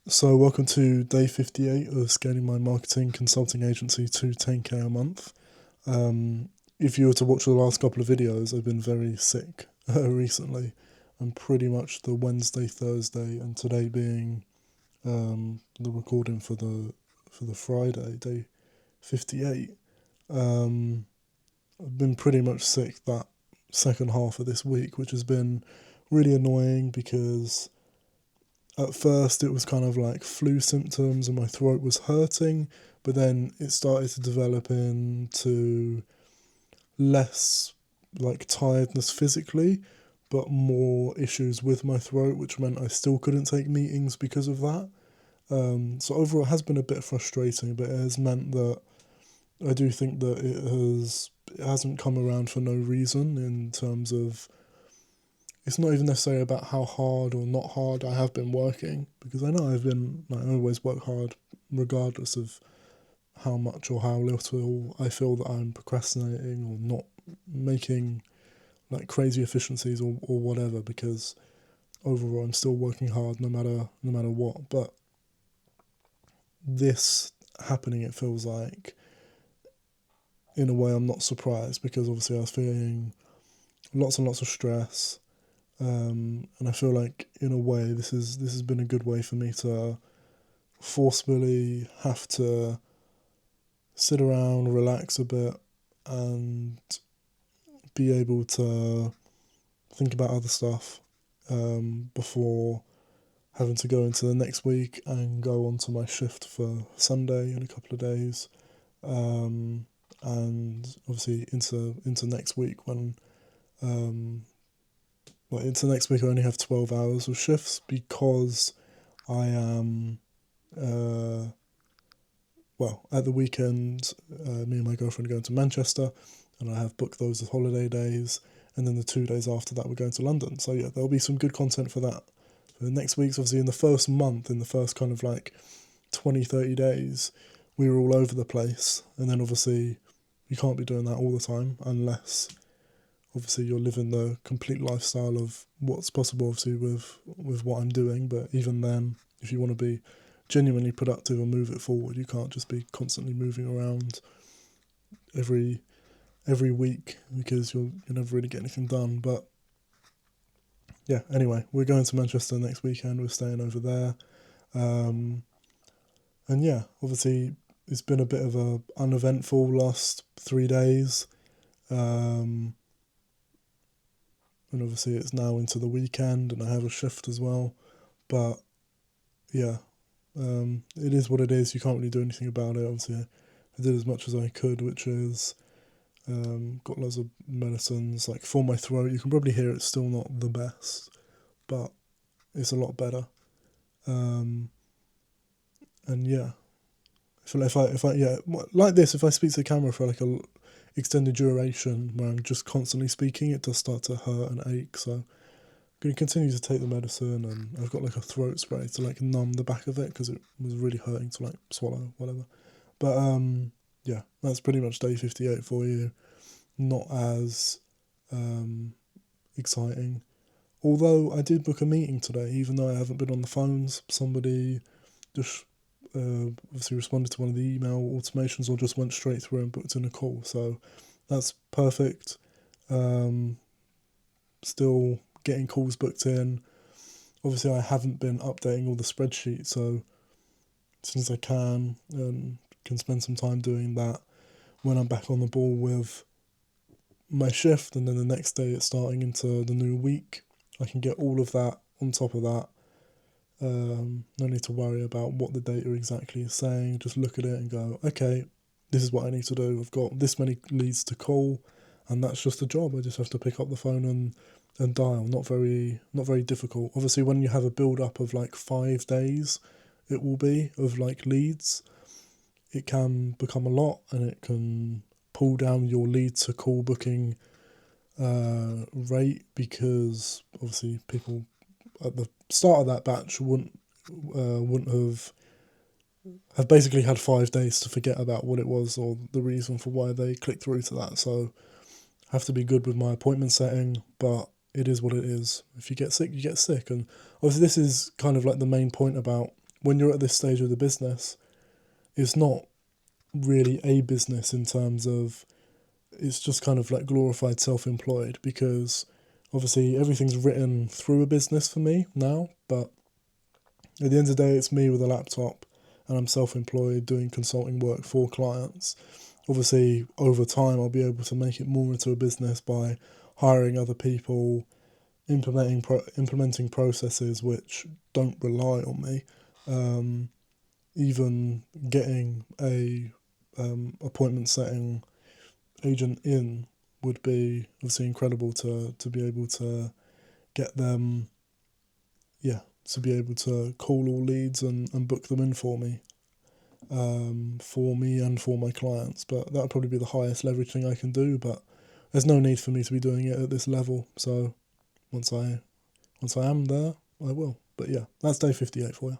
So, welcome to day 58 of scaling my marketing consulting agency to 10k a month. Um, if you were to watch the last couple of videos, I've been very sick recently. And pretty much the Wednesday, Thursday, and today being the recording for the Friday, day 58. Um, I've been pretty much sick that second half of this week, which has been really annoying because at first it was kind of like flu symptoms and my throat was hurting, but then it started to develop into less like tiredness physically, but more issues with my throat, which meant I still couldn't take meetings because of that. So overall, it has been a bit frustrating, but it has meant that I do think that it hasn't come around for no reason in terms of it's not even necessarily about how hard or not hard I have been working, because I know I've been like I always work hard regardless of how much or how little I feel that I'm procrastinating or not making like crazy efficiencies or whatever, because overall I'm still working hard no matter what. But this happening, it feels like in a way I'm not surprised, because obviously I was feeling lots and lots of stress. And I feel like in a way this has been a good way for me to forcefully have to sit around, relax a bit, and be able to think about other stuff before having to go into the next week and go on to my shift for Sunday in a couple of days. Um, and obviously into next week when um, into next week I only have 12 hours of shifts because I am uh, at the weekend, me and my girlfriend are going to Manchester, and I have booked those as holiday days. And then the 2 days after that, we're going to London. So yeah, there'll be some good content for that. For the next week's obviously in the first month, in the first kind of like 20, 30 days, we were all over the place. And then obviously, you can't be doing that all the time unless obviously you're living the complete lifestyle of what's possible, obviously, with what I'm doing. But even then, if you want to be genuinely productive and move it forward, you can't just be constantly moving around every every week because you'll never really get anything done. But yeah, anyway, we're going to Manchester next weekend. We're staying over there, um, and yeah, obviously it's been a bit of a uneventful last 3 days, um, and obviously it's now into the weekend, and I have a shift as well. But yeah, it is what it is. You can't really do anything about it. Obviously, I did as much as I could, which is got lots of medicines like for my throat. You can probably hear it's still not the best, but it's a lot better. Um, and yeah, I feel like if I yeah like this, if I speak to the camera for like a extended duration where I'm just constantly speaking, it does start to hurt and ache. So I'm going to continue to take the medicine, and I've got like a throat spray to like numb the back of it because it was really hurting to like swallow whatever. But yeah, that's pretty much day 58 for you. Not as um, exciting. Although I did book a meeting today, even though I haven't been on the phones, somebody just obviously responded to one of the email automations or just went straight through and booked in a call. So that's perfect. Um, Still getting calls booked in. Obviously, I haven't been updating all the spreadsheets, so as soon as I can spend some time doing that when I'm back on the ball with my shift, and then the next day it's starting into the new week. I can get all of that on top of that. No need to worry about what the data exactly is saying. Just look at it and go, okay, this is what I need to do. I've got this many leads to call, and that's just the job. I just have to pick up the phone and dial. Not very difficult. Obviously, when you have a build up of like 5 days, it will be of like leads. It can become a lot, and it can pull down your lead to call booking rate, because obviously people at the start of that batch wouldn't have basically had 5 days to forget about what it was or the reason for why they clicked through to that. So I have to be good with my appointment setting, but it is what it is. If you get sick, you get sick, and obviously this is kind of like the main point about when you're at this stage of the business, it's not really a business in terms of, it's just kind of like glorified self-employed, because obviously everything's written through a business for me now, but at the end of the day it's me with a laptop and I'm self-employed doing consulting work for clients. Obviously over time I'll be able to make it more into a business by hiring other people, implementing processes which don't rely on me, even getting a appointment setting agent in would be obviously incredible to be able to get them, yeah, to be able to call all leads and book them in for me and for my clients. But that would probably be the highest leverage thing I can do, but there's no need for me to be doing it at this level. So once I am there, I will. But yeah, that's day 58 for you.